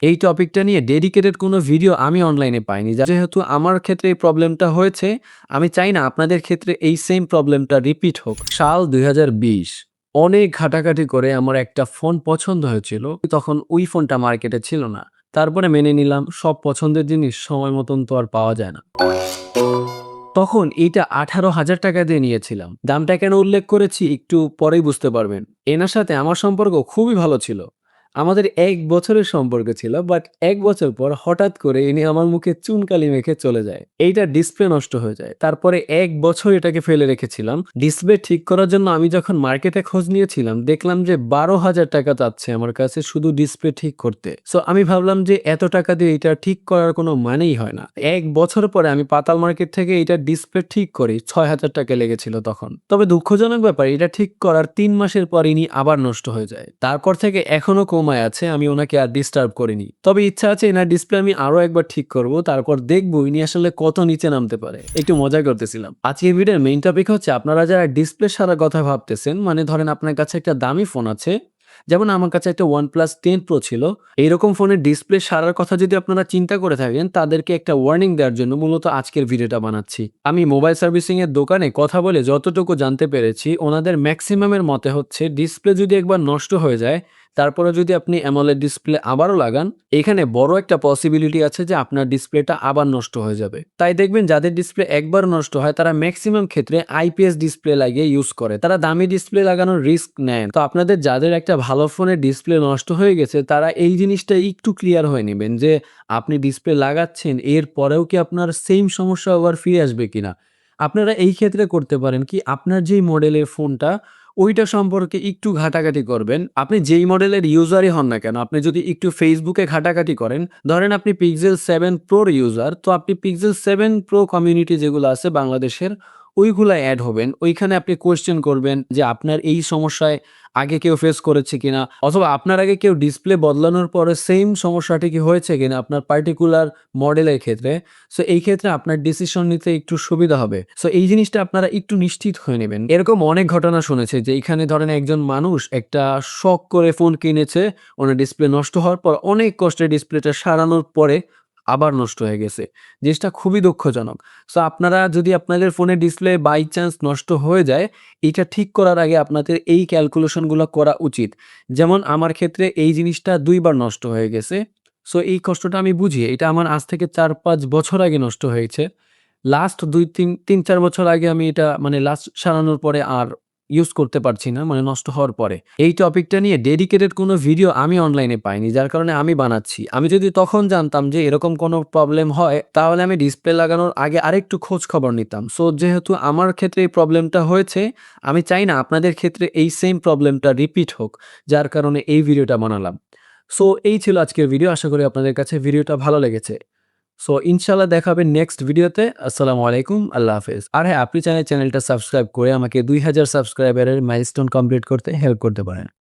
এই টপিকটা নিয়ে ডেডিকেটেড কোনো ভিডিও আমি অনলাইনে পাইনি। যেহেতু আমার ক্ষেত্রে এই প্রবলেমটা হয়েছে, আমি চাই না আপনাদের ক্ষেত্রে এই সেম প্রবলেমটা রিপিট হোক। সাল ২০২০ অনেক ঘাটাঘাটি করে আমার একটা ফোন পছন্দ হয়েছিল। তখন ওই ফোনটা মার্কেটে ছিল না। তারপরে মেনে নিলাম সব পছন্দের জিনিস সময় মতন তো আর পাওয়া যায় না। তখন এইটা ৳১৮,০০০ দিয়ে নিয়েছিলাম। দামটা কেন উল্লেখ করেছি একটু পরেই বুঝতে পারবেন। এনার সাথে আমার সম্পর্ক খুবই ভালো ছিল। আমাদের ১ বছরের সম্পর্ক ছিল। বাট ১ বছর পর হঠাৎ করে ইনি আমার মুখে চুনকালি মেখে চলে যায়। এইটার ডিসপ্লে নষ্ট হয়ে যায়। তারপরে ১ বছর এটাকে ফেলে রেখেছিলাম। ডিসপ্লে ঠিক করার জন্য আমি যখন মার্কেটে খোঁজ নিয়েছিলাম, দেখলাম যে ৳১২,০০০ চাচ্ছে আমার কাছে শুধু ডিসপ্লে ঠিক করতে। সো আমি ভাবলাম যে এত টাকা দিয়ে এটা ঠিক করার কোনো মানেই হয় না। ১ বছর পরে আমি পাতাল মার্কেট থেকে এটার ডিসপ্লে ঠিক করি। ৳৬,০০০ লেগেছিল তখন। তবে দুঃখজনক ব্যাপার, এটা ঠিক করার ৩ মাসের পর ইনি আবার নষ্ট হয়ে যায়। তারপর থেকে এখনো কোমায় আছে। আমি ওনাকে আর ডিস্টার্ব করিনি। তবে ইচ্ছা আছে এনার ডিসপ্লে আমি আরো একবার ঠিক করব। তারপর দেখব ইনি আসলে কত নিচে নামতে পারে। একটু মজা করতেছিলাম। আজকের ভিডিওর মেইন টপিক হচ্ছে আপনারা যারা ডিসপ্লে সারার কথা ভাবতেছেন, মানে ধরেন আপনার কাছে একটা দামি ফোন আছে। যেমন আমার কাছে একটা OnePlus 10 Pro ছিল। এইরকম ফোনের ডিসপ্লে সারার কথা যদি আপনারা চিন্তা করে থাকেন, তাদেরকে একটা ওয়ার্নিং দেওয়ার জন্য মূলত আজকের ভিডিওটা বানাচ্ছি। আমি মোবাইল সার্ভিসিং এর দোকানে কথা বলে যতটুকু জানতে পেরেছি, ওনাদের ম্যাক্সিমামের মতে হচ্ছে ডিসপ্লে যদি একবার নষ্ট হয়ে যায়, তারপরে যদি আপনি AMOLED ডিসপ্লে আবারও লাগান, এখানে বড় একটা পসিবিলিটি আছে যে আপনার ডিসপ্লেটা আবার নষ্ট হয়ে যাবে। তাই দেখবেন যাদের ডিসপ্লে একবার নষ্ট হয় তারা ম্যাক্সিমাম ক্ষেত্রে IPS ডিসপ্লে লাগিয়ে ইউজ করে। তারা দামি ডিসপ্লে লাগানোর রিস্ক নেন। তো আপনাদের যাদের একটা ভালো ফোনের ডিসপ্লে নষ্ট হয়ে গেছে, তারা এই জিনিসটা একটু ক্লিয়ার হয়ে নিবেন যে আপনি ডিসপ্লে লাগাচ্ছেন, এর পরেও কি আপনার সেম সমস্যা আবার ফিরে আসবে কিনা। আপনারা এই ক্ষেত্রে করতে পারেন কি, আপনার যেই মডেলের ফোনটা ওইটা সম্পর্কে একটু ঘাটাঘাটি করবেন। আপনি যেই মডেলের ইউজারই হন না কেন, আপনি যদি একটু ফেসবুকে ঘাটাঘাটি করেন, ধরেন আপনি Pixel 7 Pro র ইউজার, তো আপনি Pixel 7 Pro কমিউনিটি যেগুলো আছে বাংলাদেশের, ওইগুলায় এড হবেন। ওইখানে আপনি কোয়েশ্চেন করবেন যে আপনার এই সমস্যায় আগে কেউ ফেস করেছে কিনা, অথবা আপনার আগে কেউ ডিসপ্লে বদলানোর পরে সেইম সমস্যাটি কি হয়েছে কিনা আপনার পার্টিকুলার মডেলের ক্ষেত্রে। সো এই ক্ষেত্রে আপনার ডিসিশন নিতে একটু সুবিধা হবে। সো এই জিনিসটা আপনারা একটু নিশ্চিত হয়ে নেবেন। এরকম অনেক ঘটনা শুনেছি যে এখানে ধরেন একজন মানুষ একটা শখ করে ফোন কিনেছে, ওনার ডিসপ্লে নষ্ট হওয়ার পর অনেক কষ্টে ডিসপ্লেটা সারানোর পরে আবার নষ্ট হয়ে গেছে। জিনিসটা খুবই দুঃখজনক। সো আপনারা যদি আপনাদের ফোনের ডিসপ্লে বাই চান্স নষ্ট হয়ে যায়, এটা ঠিক করার আগে আপনাদের এই ক্যালকুলেশন গুলা করা উচিত। যেমন আমার ক্ষেত্রে এই জিনিসটা ২ বার নষ্ট হয়ে গেছে। সো এই কষ্টটা আমি বুঝি। এটা আমার আজ থেকে ৪-৫ বছর আগে নষ্ট হয়েছে। লাস্ট ৩-৪ বছর আগে আমি এটা মানে লাস্ট সারানোর পরে আর ইউজ করতে পারছি না, মানে নষ্ট হওয়ার পরে। এই টপিকটা নিয়ে ডেডিকেটেড কোনো ভিডিও আমি অনলাইনে পাইনি, যার কারণে আমি বানাচ্ছি। আমি যদি তখন জানতাম যে এরকম কোনো প্রবলেম হয়, তাহলে আমি ডিসপ্লে লাগানোর আগে আরেকটু খোঁজ খবর নিতাম। সো যেহেতু আমার ক্ষেত্রে এই প্রবলেমটা হয়েছে, আমি চাই না আপনাদের ক্ষেত্রে এই সেম প্রবলেমটা রিপিট হোক, যার কারণে এই ভিডিওটা বানালাম। সো এই ছিল আজকের ভিডিও। আশা করি আপনাদের কাছে ভিডিওটা ভালো লেগেছে। সো ইনশাআল্লাহ দেখা হবে নেক্সট ভিডিওতে। আসসালামু আলাইকুম, আল্লাহ হাফেজ। আর হ্যাঁ, আপনি চাইলে চ্যানেলটা সাবস্ক্রাইব করে আমাকে ২০০০ সাবস্ক্রাইবারের মাইলস্টোন কমপ্লিট করতে হেল্প করতে পারেন।